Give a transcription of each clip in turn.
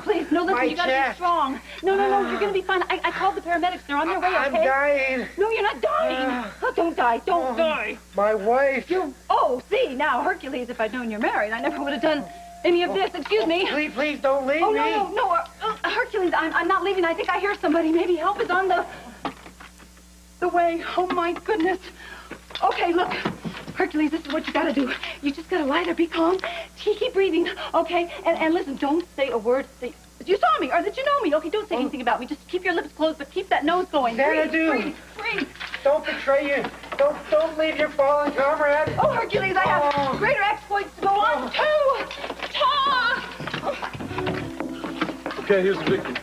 please. No, listen, you gotta be strong. No, you're gonna be fine. I called the paramedics. They're on their way, okay? I'm dying. No, you're not dying. Oh, don't die. Don't die. My wife. See, now, Hercules, if I'd known you're married, I never would have done any of this. Excuse me. Please don't leave me. No, Hercules, I'm not leaving. I think I hear somebody. Maybe help is on the way. Oh, my goodness. Okay, look. Hercules, this is what you gotta do. You just gotta lie there, be calm, keep breathing, okay? And listen, don't say a word. You saw me, or that you know me, okay? Don't say anything about me. Just keep your lips closed, but keep that nose going. Breathe. Don't betray you. Don't leave your fallen comrade. Oh, Hercules, I have greater exploits to go on, too. Okay, here's the victim.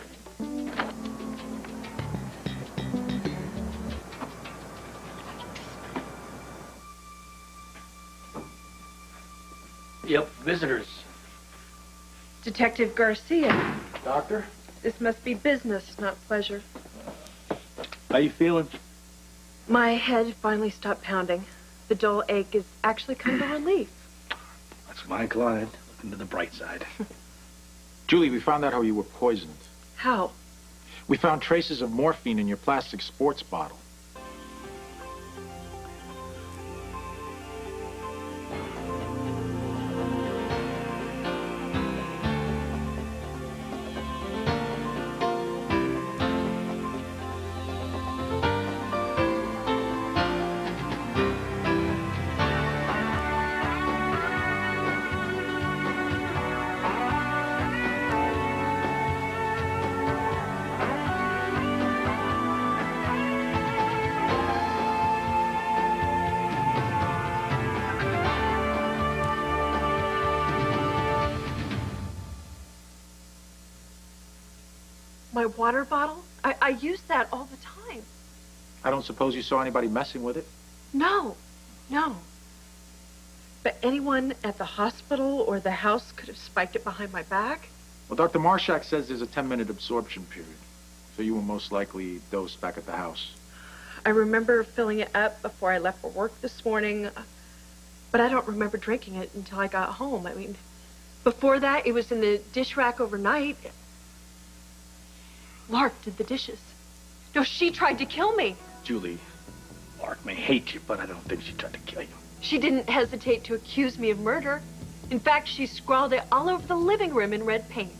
Yep, visitors. Detective Garcia. Doctor? This must be business, not pleasure. How you feeling? My head finally stopped pounding. The dull ache is actually kind of a relief. That's my client. Looking to the bright side. Julie, we found out how you were poisoned. How? We found traces of morphine in your plastic sports bottle. My water bottle? I use that all the time. I don't suppose you saw anybody messing with it? No. But anyone at the hospital or the house could have spiked it behind my back? Well, Dr. Marshak says there's a 10-minute absorption period. So you were most likely dosed back at the house. I remember filling it up before I left for work this morning. But I don't remember drinking it until I got home. I mean, before that, it was in the dish rack overnight. Lark did the dishes. No, she tried to kill me. Julie, Lark may hate you, but I don't think she tried to kill you. She didn't hesitate to accuse me of murder. In fact, she scrawled it all over the living room in red paint.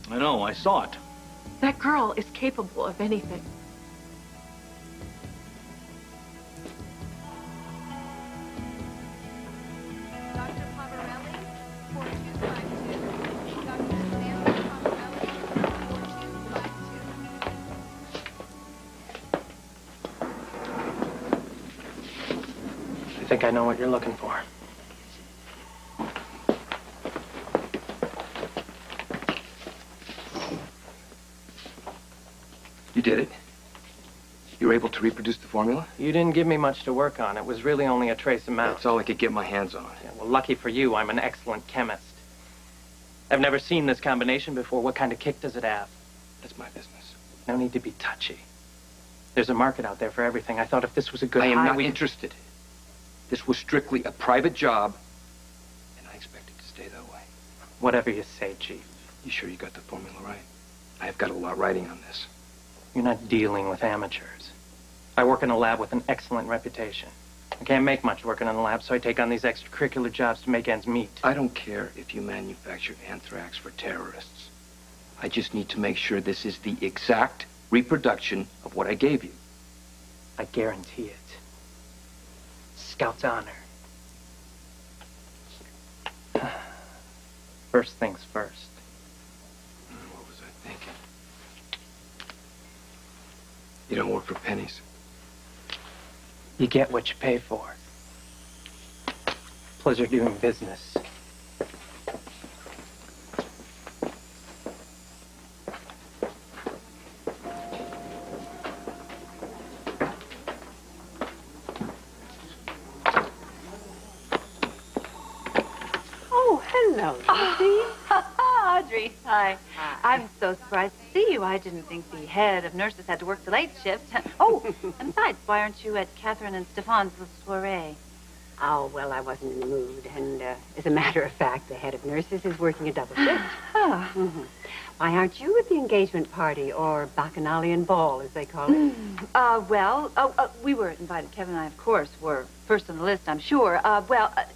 I know, I saw it. That girl is capable of anything. Dr. Pavarelli, 4252. Dr. Stanley Pavarelli, 4252. I think I know what you're looking for. You did it? You were able to reproduce the formula? You didn't give me much to work on. It was really only a trace amount. That's all I could get my hands on. Yeah, well, lucky for you, I'm an excellent chemist. I've never seen this combination before. What kind of kick does it have? That's my business. No need to be touchy. There's a market out there for everything. I thought if this was a good I am high, not interested. This was strictly a private job, and I expect it to stay that way. Whatever you say, Chief. You sure you got the formula right? I have got a lot riding on this. You're not dealing with amateurs. I work in a lab with an excellent reputation. I can't make much working in the lab, so I take on these extracurricular jobs to make ends meet. I don't care if you manufacture anthrax for terrorists. I just need to make sure this is the exact reproduction of what I gave you. I guarantee it. Scout's honor. First things first. What was I thinking? You don't work for pennies. You get what you pay for. Pleasure doing business. Oh, hello, Lucy. Audrey, hi. I'm so surprised to see you. I didn't think the head of nurses had to work the late shift. Oh, and besides, why aren't you at Catherine and Stefan's soiree? Oh, well, I wasn't in the mood. And as a matter of fact, the head of nurses is working a double shift. Oh. Why aren't you at the engagement party, or bacchanalian ball, as they call it? We were invited. Kevin and I, of course, were first on the list, I'm sure.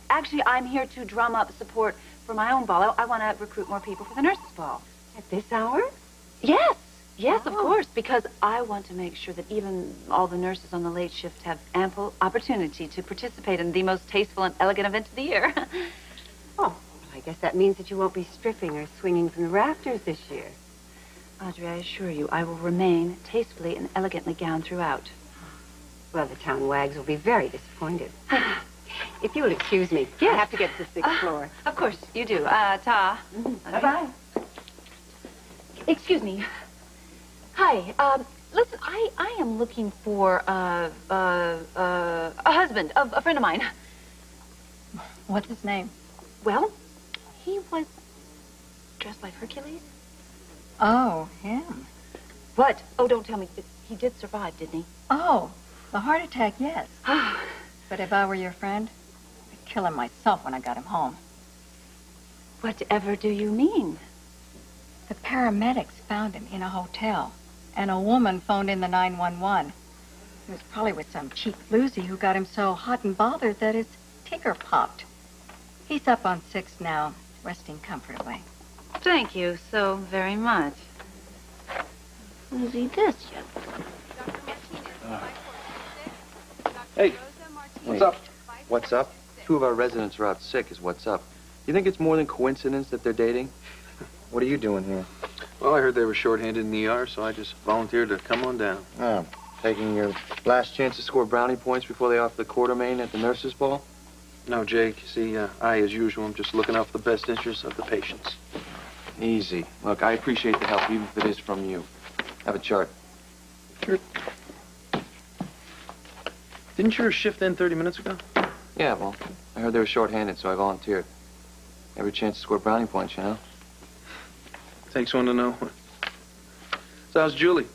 Actually, I'm here to drum up support for my own ball. I want to recruit more people for the nurses' ball. At this hour? Yes, of course, because I want to make sure that even all the nurses on the late shift have ample opportunity to participate in the most tasteful and elegant event of the year. Oh, I guess that means that you won't be stripping or swinging from the rafters this year. Audrey, I assure you, I will remain tastefully and elegantly gowned throughout. Well, the town wags will be very disappointed. If you will excuse me, Yes. I have to get to the 6th floor. Of course, you do. Ta. Bye-bye. Excuse me. Hi. Listen, I am looking for a husband of a friend of mine. What's his name? Well, he was dressed like Hercules. Oh, him. What? Oh, don't tell me. He did survive, didn't he? Oh, the heart attack, yes. But if I were your friend, I'd kill him myself when I got him home. Whatever do you mean? The paramedics found him in a hotel, and a woman phoned in the 911. He was probably with some cheap floozy who got him so hot and bothered that his ticker popped. He's up on 6 now, resting comfortably. Thank you so very much. Who's he this yet? Hey, what's up? What's up? 2 of our residents are out sick is what's up. You think it's more than coincidence that they're dating? What are you doing here? Well, I heard they were shorthanded in the ER, so I just volunteered to come on down. Oh, taking your last chance to score brownie points before they offer the quartermain at the nurses' ball? No, Jake, you see, I, as usual, am just looking out for the best interests of the patients. Easy. Look, I appreciate the help, even if it is from you. Have a chart. Sure. Didn't your shift end 30 minutes ago? Yeah, well, I heard they were shorthanded, so I volunteered. Every chance to score brownie points, you know? Takes one to know. So how's Julie?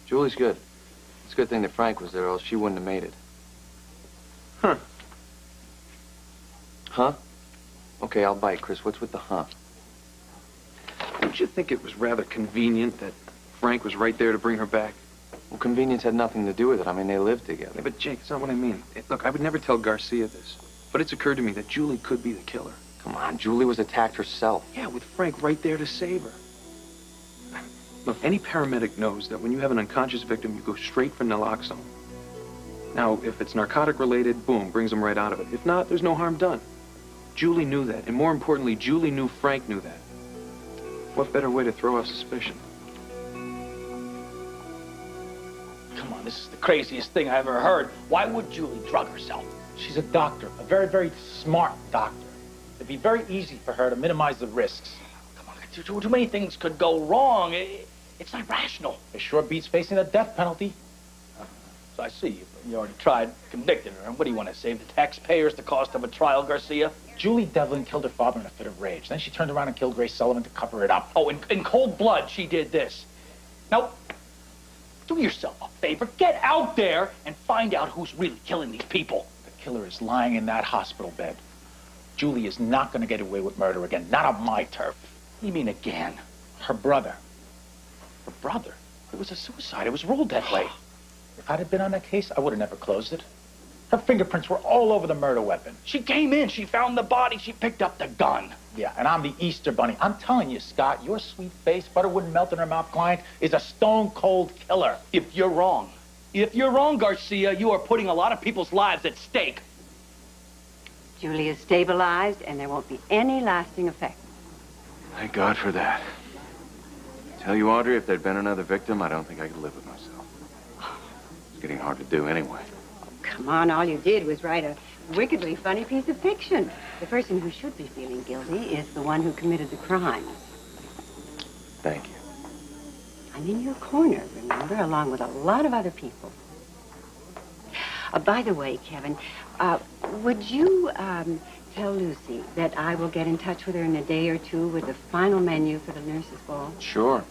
Julie's good. It's a good thing that Frank was there, or else she wouldn't have made it. Huh. Huh? Okay, I'll bite, Chris. What's with the huh? Don't you think it was rather convenient that Frank was right there to bring her back? Well, convenience had nothing to do with it. I mean, they lived together. Yeah, but Jake, it's not what I mean. Look, I would never tell Garcia this, but it's occurred to me that Julie could be the killer. Come on, Julie was attacked herself. Yeah, with Frank right there to save her. Look, any paramedic knows that when you have an unconscious victim, you go straight for naloxone. Now, if it's narcotic-related, boom, brings them right out of it. If not, there's no harm done. Julie knew that, and more importantly, Julie knew Frank knew that. What better way to throw off suspicion? Come on, this is the craziest thing I ever heard. Why would Julie drug herself? She's a doctor, a very, very smart doctor. It'd be very easy for her to minimize the risks. Come on, too many things could go wrong. It's not rational. It sure beats facing the death penalty. So I see you already tried convicting her. And what do you want to save the taxpayers the cost of a trial, Garcia? Julie Devlin killed her father in a fit of rage. Then she turned around and killed Grace Sullivan to cover it up. Oh, in cold blood, she did this. Now, do yourself a favor. Get out there and find out who's really killing these people. The killer is lying in that hospital bed. Julie is not going to get away with murder again. Not on my turf. You mean again? Her brother. Her brother? It was a suicide. It was ruled that way. If I'd have been on that case, I would have never closed it. Her fingerprints were all over the murder weapon. She came in, she found the body, she picked up the gun. Yeah, and I'm the Easter Bunny. I'm telling you, Scott, your sweet face, butter wouldn't melt in her mouth client is a stone-cold killer. If you're wrong, Garcia, you are putting a lot of people's lives at stake. Julie is stabilized, and there won't be any lasting effect. Thank God for that. Tell you, Audrey, if there'd been another victim, I don't think I could live with myself. It's getting hard to do anyway. Come on, all you did was write a wickedly funny piece of fiction. The person who should be feeling guilty is the one who committed the crime. Thank you. I'm in your corner, remember, along with a lot of other people. By the way, Kevin, would you tell Lucy that I will get in touch with her in a day or two with the final menu for the nurses' ball? Sure.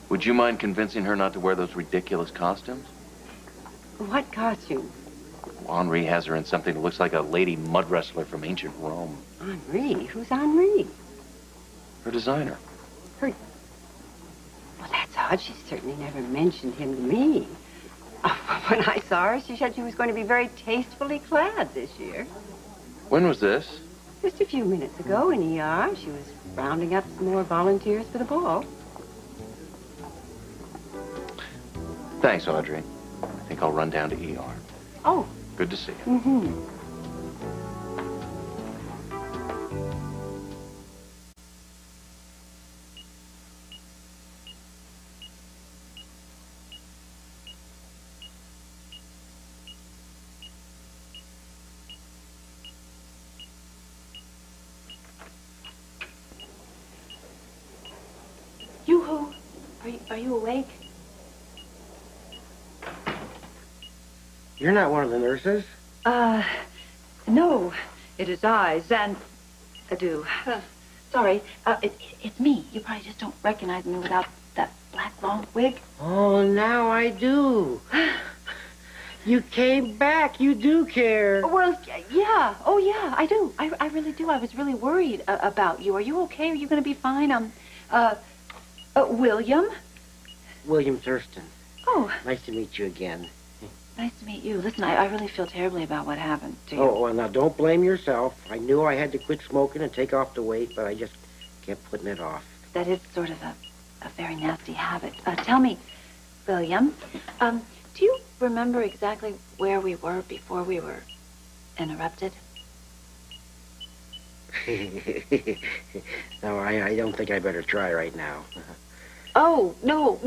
Would you mind convincing her not to wear those ridiculous costumes? What costume? Henri has her in something that looks like a lady mud wrestler from ancient Rome. Henri? Who's Henri? Her designer. odd. She certainly never mentioned him to me. When I saw her, she said she was going to be very tastefully clad this year. When was this? Just a few minutes ago in ER, she was rounding up some more volunteers for the ball. Thanks, Audrey. I think I'll run down to ER. Oh. Good to see you. Mm-hmm. Yoo-hoo, are you awake? You're not one of the nurses? No. It is I, Xanadu. Sorry, it's me. You probably just don't recognize me without that black long wig. Oh, now I do. You came back. You do care. Well, yeah. Oh, yeah, I do. I really do. I was really worried about you. Are you okay? Are you going to be fine? William? William Thurston. Oh. Nice to meet you again. Nice to meet you. Listen, I really feel terribly about what happened to you. Oh, well, now, don't blame yourself. I knew I had to quit smoking and take off the weight, but I just kept putting it off. That is sort of a very nasty habit. Tell me, William, do you remember exactly where we were before we were interrupted? No, I don't think I better try right now. Oh, no,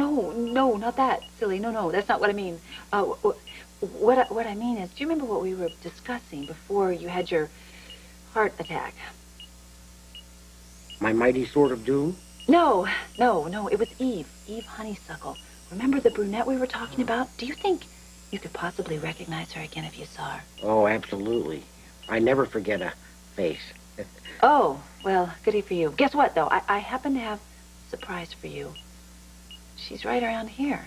not that, silly. No, that's not what I mean. What I mean is, do you remember what we were discussing before you had your heart attack? My mighty sword of doom? No, it was Eve Honeysuckle. Remember the brunette we were talking about? Do you think you could possibly recognize her again if you saw her? Oh, absolutely. I never forget a face. Oh, well, goody for you. Guess what, though? I happen to have a surprise for you. She's right around here.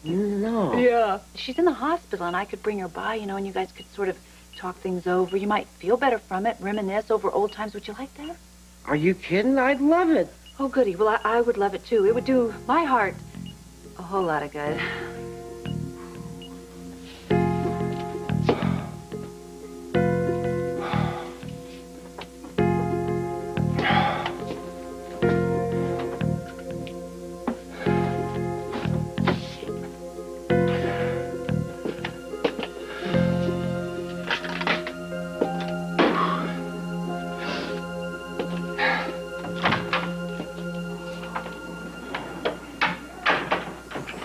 No. Yeah. She's in the hospital, and I could bring her by, and you guys could sort of talk things over. You might feel better from it, reminisce over old times. Would you like that? Are you kidding? I'd love it. Oh, goody. Well, I would love it, too. It would do my heart a whole lot of good.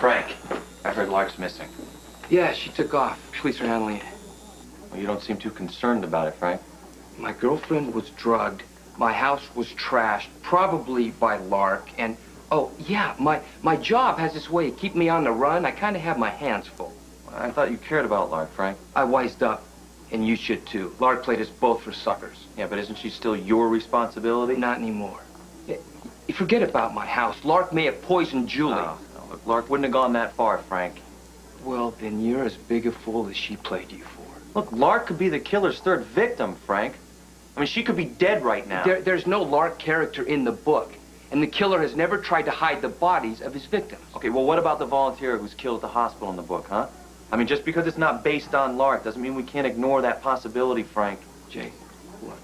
Frank, I heard Lark's missing. Yeah, she took off. Police are handling it. Well, you don't seem too concerned about it, Frank. My girlfriend was drugged. My house was trashed, probably by Lark. And, oh, yeah, my job has this way of keeping me on the run. I kind of have my hands full. I thought you cared about Lark, Frank. I wised up, and you should too. Lark played us both for suckers. Yeah, but isn't she still your responsibility? Not anymore. You forget about my house. Lark may have poisoned Julie. No, look, Lark wouldn't have gone that far, Frank. Well, then you're as big a fool as she played you for. Look, Lark could be the killer's third victim, Frank. I mean, she could be dead right now. There's no Lark character in the book, and the killer has never tried to hide the bodies of his victims. Okay, well, what about the volunteer who's killed at the hospital in the book, huh? I mean, just because it's not based on Lark doesn't mean we can't ignore that possibility, Frank. Jake, look.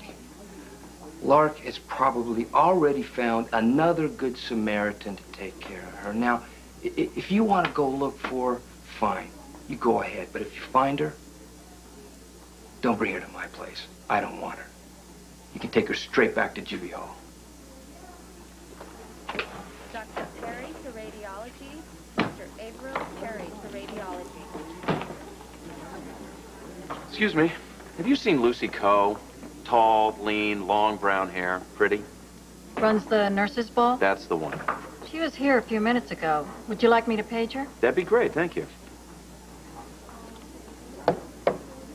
Lark has probably already found another good Samaritan to take care of her. Now, if you want to go look for her, fine. You go ahead. But if you find her, don't bring her to my place. I don't want her. You can take her straight back to Juvie Hall. Dr. Perry to radiology. Dr. Averill Perry to radiology. Excuse me. Have you seen Lucy Coe? Tall, lean, long brown hair, pretty? Runs the nurses' ball? That's the one. She was here a few minutes ago. Would you like me to page her? That'd be great, thank you.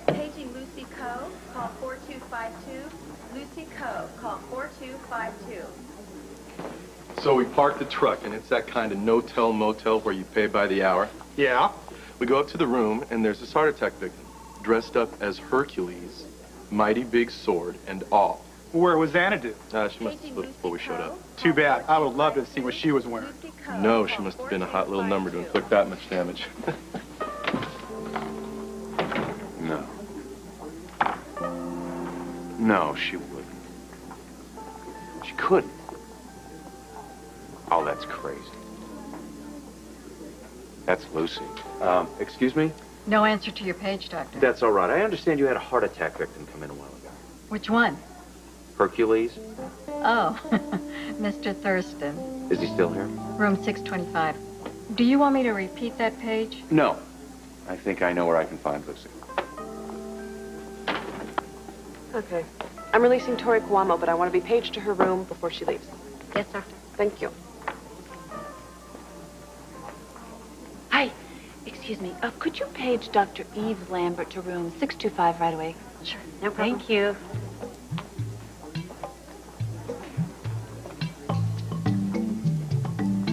Paging Lucy Coe, call 4252. Lucy Coe, call 4252. So we park the truck, and it's that kind of no-tell motel where you pay by the hour. Yeah? We go up to the room, and there's this heart attack victim, dressed up as Hercules, mighty big sword and all. Where was Xanadu? She must have slipped before we showed up. Too bad. I would love to have seen what she was wearing. No, she must have been a hot little number to inflict that much damage. No. No, she wouldn't. She couldn't. Oh, that's crazy. That's Lucy. Excuse me? No answer to your page, Doctor. That's all right. I understand you had a heart attack victim come in a while ago. Which one? Hercules? Oh, Mr. Thurston. Is he still here? Room 625. Do you want me to repeat that page? No. I think I know where I can find Lucy. Okay. I'm releasing Tori Kawamo, but I want to be paged to her room before she leaves. Yes, Doctor. Thank you. Hi. Excuse me. Could you page Dr. Eve Lambert to room 625 right away? Sure. No problem. Thank you.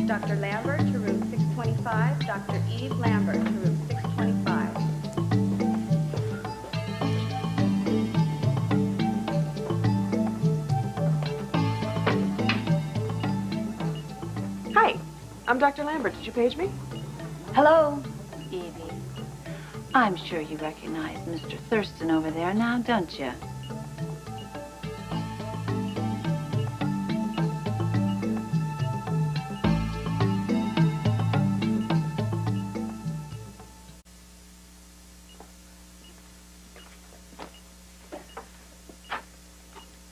Dr. Lambert to room 625. Dr. Eve Lambert to room 625. Hi. I'm Dr. Lambert. Did you page me? Hello, Evie. I'm sure you recognize Mr. Thurston over there now, don't you?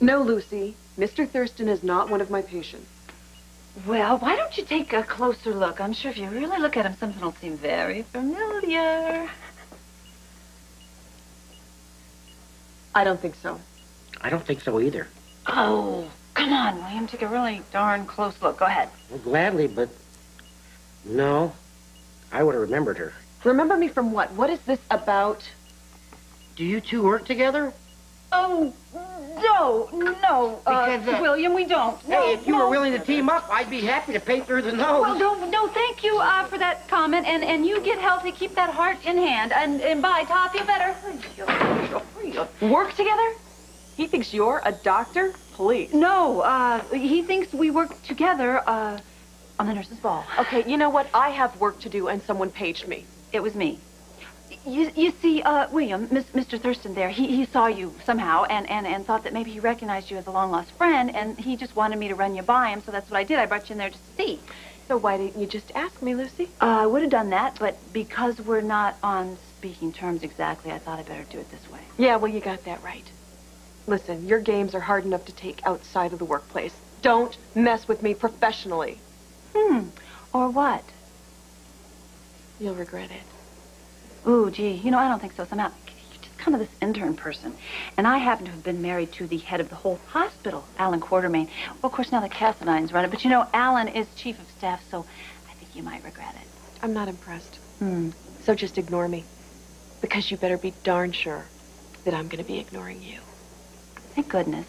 No, Lucy. Mr. Thurston is not one of my patients. Well, why don't you take a closer look? I'm sure if you really look at him, something will seem very familiar. I don't think so. I don't think so either. Oh, come on, William. Take a really darn close look. Go ahead. Well, gladly, but no. I would have remembered her. Remember me from what? What is this about? Do you two work together? Oh, no, Because, William, we don't. No, Hey, if you were willing to team up, I'd be happy to pay through the nose. Well, no, thank you for that comment, and you get healthy, keep that heart in hand, and bye, Ta, feel better. Work together? He thinks you're a doctor? Please. No, he thinks we work together, on the nurse's ball. Okay, you know what? I have work to do, and someone paged me. It was me. You see, William, Mr. Thurston there, he saw you somehow and thought that maybe he recognized you as a long-lost friend, and he just wanted me to run you by him, so that's what I did. I brought you in there just to see. So why didn't you just ask me, Lucy? I would have done that, but because we're not on speaking terms exactly, I thought I'd better do it this way. Yeah, well, you got that right. Listen, your games are hard enough to take outside of the workplace. Don't mess with me professionally. Or what? You'll regret it. Ooh, gee, I don't think so. Somehow, you're just kind of this intern person. And I happen to have been married to the head of the whole hospital, Alan Quartermain. Well, of course, now the Cassadines run it. But, Alan is chief of staff, so I think you might regret it. I'm not impressed. So just ignore me. Because you better be darn sure that I'm going to be ignoring you. Thank goodness.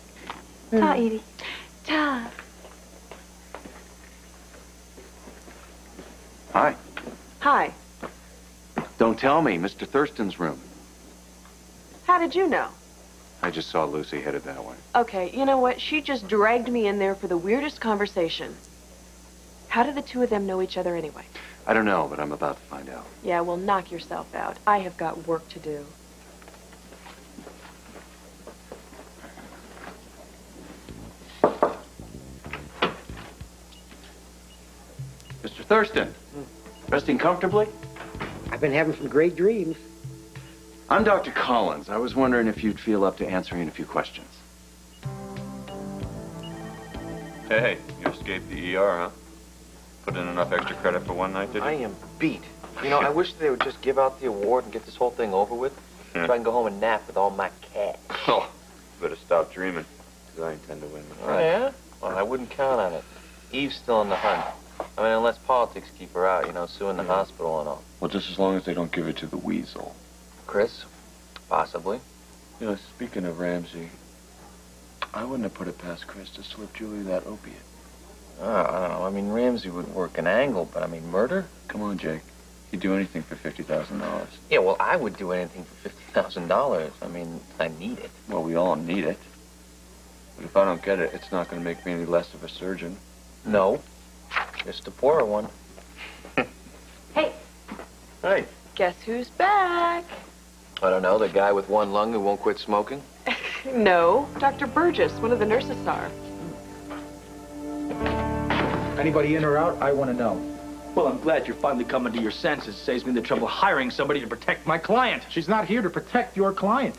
Ta, Edie. Ta. Hi. Hi. Don't tell me. Mr. Thurston's room. How did you know? I just saw Lucy headed that way. Okay, you know what? She just dragged me in there for the weirdest conversation. How did the two of them know each other anyway? I don't know, but I'm about to find out. Yeah, well, knock yourself out. I have got work to do. Mr. Thurston, resting comfortably? I've been having some great dreams. I'm Dr. Collins. I was wondering if you'd feel up to answering a few questions. Hey, you escaped the ER, huh? Put in enough extra credit for one night, did you? I am beat. I wish they would just give out the award and get this whole thing over with, so I can go home and nap with all my cash. Oh, better stop dreaming, because I intend to win. Oh, yeah? Well, I wouldn't count on it. Eve's still on the hunt. I mean, unless politics keep her out, suing the hospital and all. Well, just as long as they don't give it to the weasel. Chris? Possibly. Speaking of Ramsey, I wouldn't have put it past Chris to slip Julie that opiate. I don't know. I mean, Ramsey would work an angle, but I mean, murder? Come on, Jake. You'd do anything for $50,000. Yeah, well, I would do anything for $50,000. I mean, I need it. Well, we all need it. But if I don't get it, it's not going to make me any less of a surgeon. No. Just a poorer one. Hey. Hey. Guess who's back? I don't know, the guy with one lung who won't quit smoking? No, Dr. Burgess, one of the nurses are. Anybody in or out, I want to know. Well, I'm glad you're finally coming to your senses. Saves me the trouble of hiring somebody to protect my client. She's not here to protect your client.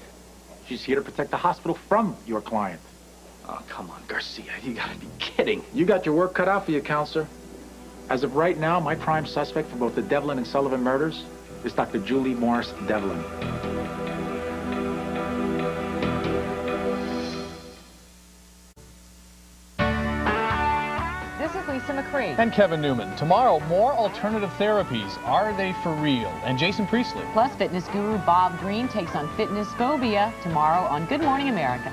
She's here to protect the hospital from your client. Oh, come on, Garcia. You gotta be kidding. You got your work cut out for you, counselor. As of right now, my prime suspect for both the Devlin and Sullivan murders is Dr. Julie Morris Devlin. This is Lisa McCree. And Kevin Newman. Tomorrow, more alternative therapies. Are they for real? And Jason Priestley. Plus, fitness guru Bob Green takes on fitness phobia tomorrow on Good Morning America.